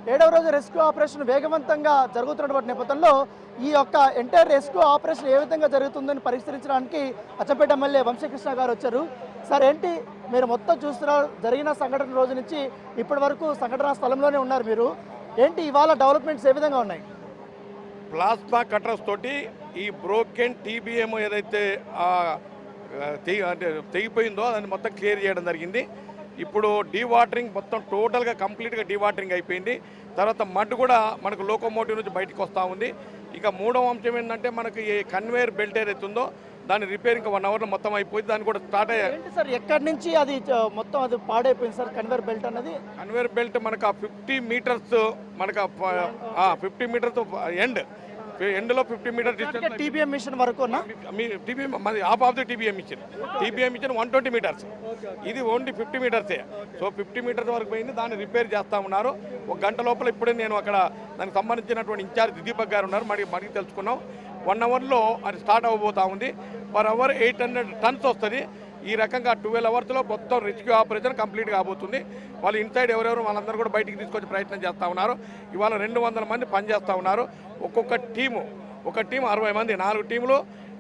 7వ రోజు rescue operation వేగవంతంగా జరుగుతున్నటువంటి నేపథ్యంలో ఈ యొక్క ఎంటైర్ రెస్క్యూ ఆపరేషన్ ఏ విధంగా జరుగుతుందని పరిశీలించడానికి అచ్చంపేట ఎమ్మెల్యే వంశీకృష్ణ గారు వచ్చారు. సార్ ఏంటి మీరు మొత్తం చూస్తున్నారు, జరిగిన సంఘటన రోజు నుంచి ఇప్పటి వరకు సంఘటనా స్థలంలోనే ఉన్నారు మీరు, ఏంటి ఇవాళ డెవలప్మెంట్స్ ఏ విధంగా ఉన్నాయి? ప్లాస్మా కటర్స్ తోటి ఈ బ్రోకెన్ టీబీఎం ఏదైతే అంటే తెగిపోయిందో దాన్ని మొత్తం క్లియర్ చేయడం జరిగింది. ఇప్పుడు డీవాటరింగ్ మొత్తం టోటల్గా కంప్లీట్గా డీవాటరింగ్ అయిపోయింది. తర్వాత మడ్ కూడా మనకు లోకోమోటివ్ నుంచి బయటకు వస్తూ ఉంది. ఇక మూడవ అంశం ఏంటంటే మనకి ఈ కన్వేయర్ బెల్ట్ ఏదైతే ఉందో దాని రిపేర్ ఇంకా 1 అవర్లో మొత్తం అయిపోయింది. దాన్ని కూడా స్టార్ట్ అయ్యాయి సార్. ఎక్కడి నుంచి అది మొత్తం అది పాడైపోయింది సార్ కన్వేయర్ బెల్ట్ అన్నది? కన్వేయర్ బెల్ట్ మనకు 50 మీటర్స్ మనకు 50 మీటర్స్ ఎండ్లో 50 మీటర్ డిస్టెన్స్ టీబీఎం మిషన్ వరకు TBM half of the TBM machine 120 metres, ఇది ఓన్లీ 50 మీటర్సే. సో 50 మీటర్స్ వరకు పోయింది. దాన్ని రిపేర్ చేస్తూ ఉన్నారు. 1 గంట లోపల ఇప్పుడే నేను అక్కడ దానికి సంబంధించినటువంటి ఇన్ఛార్జ్ దీపక్ గారు ఉన్నారు, మనకి తెలుసుకున్నాం. 1 అవర్లో అది స్టార్ట్ అవ్వబోతూ ఉంది. పర్ అవర్ 800 టన్స్ వస్తుంది. ఈ రకంగా 12 అవర్స్లో మొత్తం రెస్క్యూ ఆపరేషన్ కంప్లీట్ కాబోతుంది. వాళ్ళు ఇన్సైడ్ ఎవరెవరు వాళ్ళందరూ కూడా బయటికి తీసుకొచ్చి ప్రయత్నం చేస్తూ ఉన్నారు. ఇవాళ 200 మంది పనిచేస్తూ ఉన్నారు. ఒక్కొక్క టీము 60 మంది, 4 టీములు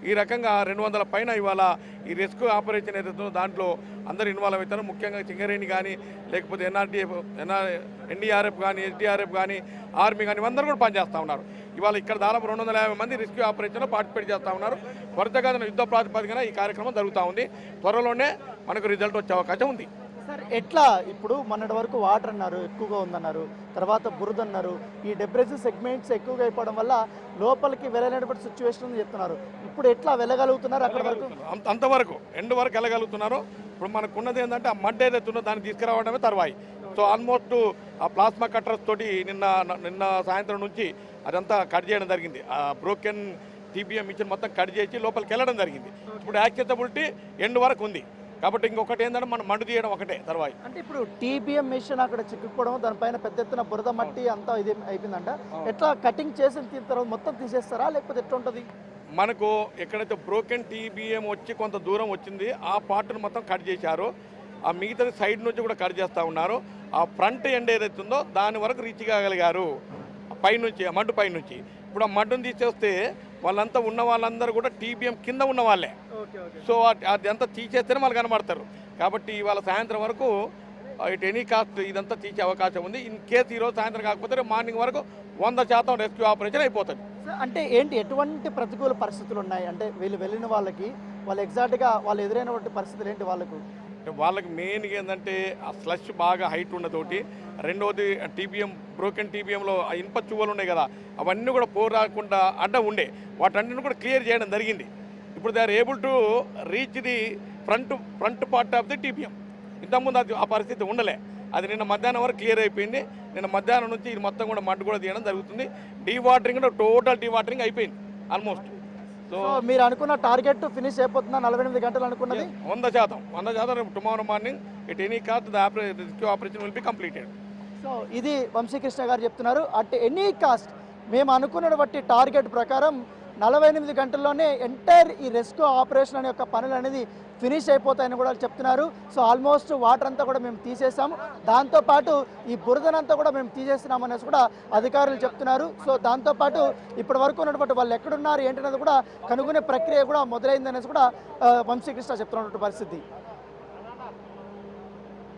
ఈ రకంగా 200 పైన ఇవాళ ఈ రెస్క్యూ ఆపరేషన్ ఏదైతుందో దాంట్లో అందరూ ఇన్వాల్వ్ అవుతారు. ముఖ్యంగా సింగరేణి కానీ లేకపోతే ఎన్డీఆర్ఎఫ్ కానీ ఎస్డీఆర్ఎఫ్ కానీ ఆర్మీ కానీ అందరూ కూడా పనిచేస్తూ ఉన్నారు. ఇవాళ ఇక్కడ దాదాపు 250 మంది రెస్క్యూ ఆపరేషన్లో పార్టిసిపేట్ చేస్తూ ఉన్నారు. త్వరితగా యుద్ధ ప్రాతిపదికన ఈ కార్యక్రమం జరుగుతూ ఉంది. త్వరలోనే మనకు రిజల్ట్ వచ్చే అవకాశం ఉంది. సార్ ఎట్లా ఇప్పుడు మొన్నటి వరకు వాటర్ అన్నారు ఎక్కువగా ఉందన్నారు, తర్వాత బురద అన్నారు, ఈ డెబ్రిస్ సెగ్మెంట్స్ ఎక్కువగా అయిపోవడం వల్ల లోపలికి వెళ్ళలేనటువంటి సిచ్యువేషన్ ఉంది చెప్తున్నారు. ఇప్పుడు ఎట్లా వెళ్ళగలుగుతున్నారు అక్కడ వరకు? అంతవరకు ఎండ్ వరకు వెళ్ళగలుగుతున్నారు. ఇప్పుడు మనకున్నది ఏంటంటే ఆ మడ్ ఏదైతే ఉందో దాన్ని తీసుకురావడమే తర్వాయి. సో ఆల్మోస్ట్ ఆ ప్లాస్మా కట్టర్స్ తోటి నిన్న సాయంత్రం నుంచి అదంతా కట్ చేయడం జరిగింది. ఆ బ్రోకెన్ టీబీఎం మిషన్ మొత్తం కట్ చేసి లోపలికి వెళ్ళడం జరిగింది. ఇప్పుడు యాక్సెసిబిలిటీ ఎండ్ వరకు ఉంది. కాబట్టి ఇంకొకటి ఏంటంటే మనం మండు తీయడం ఒకటే తర్వాయి. అంటే ఇప్పుడు టీబీఎం మిషన్ అక్కడ చిక్కుకోవడం, దానిపైన పెద్ద ఎత్తున బురద మట్టి అంతా ఇది అయిపోయిందంట. ఎట్లా కటింగ్ చేసిన తర్వాత మొత్తం తీసేస్తారా లేకపోతే ఎట్లా ఉంటుంది? మనకు ఎక్కడైతే బ్రోకెన్ టీబీఎం వచ్చి కొంత దూరం వచ్చింది ఆ పార్ట్ను మొత్తం కట్ చేశారు. ఆ మిగతాది సైడ్ నుంచి కూడా కట్ చేస్తూ ఉన్నారు. ఆ ఫ్రంట్ ఎండ్ ఏదైతే ఉందో దాని వరకు రీచ్ కాగలిగారు పైనుంచి, ఆ మడ్డు పైనుంచి. ఇప్పుడు ఆ మడ్డును తీసేస్తే వాళ్ళంతా ఉన్న వాళ్ళందరూ కూడా టీబీఎం కింద ఉన్న వాళ్ళే. సో అదంతా తీసేస్తేనే వాళ్ళు కనబడతారు. కాబట్టి ఇవాళ సాయంత్రం వరకు ఇట్ ఎనీ కాస్ట్ ఇదంతా తీసే అవకాశం ఉంది. ఇన్ కేసు ఈరోజు సాయంత్రం కాకపోతే మార్నింగ్ వరకు 100% రెస్క్యూ ఆపరేషన్ అయిపోతుంది. అంటే ఏంటి ఎటువంటి ప్రతికూల పరిస్థితులు ఉన్నాయి? అంటే వీళ్ళు వెళ్ళిన వాళ్ళకి వాళ్ళు ఎగ్జాక్ట్గా వాళ్ళు ఎదురైనటువంటి పరిస్థితులు ఏంటి వాళ్ళకి మెయిన్గా ఏంటంటే ఆ స్లష్ బాగా హైట్ ఉన్నతోటి, రెండవది టీబీఎం బ్రోకెన్ టీబీఎంలో ఆ ఇనుప చువ్వలు ఉన్నాయి కదా, అవన్నీ కూడా పోరాకుండా అడ్డం ఉండే వాటన్నిటిని కూడా క్లియర్ చేయడం జరిగింది. ఇప్పుడు they are able to reach the front part of the TBM. ఇంతకుముందు అది ఆ పరిస్థితి ఉండలే. అది నిన్న మధ్యాహ్నం వరకు క్లియర్ అయిపోయింది. నిన్న మధ్యాహ్నం నుంచి ఇది మొత్తం కూడా మడ్డు కూడా తీయడం జరుగుతుంది. డీవాటరింగ్ టోటల్ డీవాటరింగ్ అయిపోయింది ఆల్మోస్ట్. సో మీరు అనుకున్న టార్గెట్ ఫినిష్ అయిపోతుందా? 48 గంటలు అనుకున్నది 100%. Tomorrow morning it any cost the rescue operation will be completed. So ఇది వంశీకృష్ణ గారు చెప్తున్నారు. అట్ ఎనీ కాస్ట్ మేము అనుకున్నటువంటి టార్గెట్ ప్రకారం 48 గంటల్లోనే ఎంటైర్ ఈ రెస్క్యూ ఆపరేషన్ అనే యొక్క పనులు అనేది ఫినిష్ అయిపోతాయని కూడా చెప్తున్నారు. సో ఆల్మోస్ట్ వాటర్ అంతా కూడా మేము తీసేసాము, దాంతోపాటు ఈ బురదనంతా కూడా మేము తీసేస్తున్నాం అనేసి కూడా అధికారులు చెప్తున్నారు. సో దాంతోపాటు ఇప్పటి వరకు ఉన్నటువంటి వాళ్ళు ఎక్కడున్నారు ఏంటనేది కూడా కనుగొనే ప్రక్రియ కూడా మొదలైందనేసి కూడా వంశీకృష్ణ చెప్తున్నటువంటి పరిస్థితి.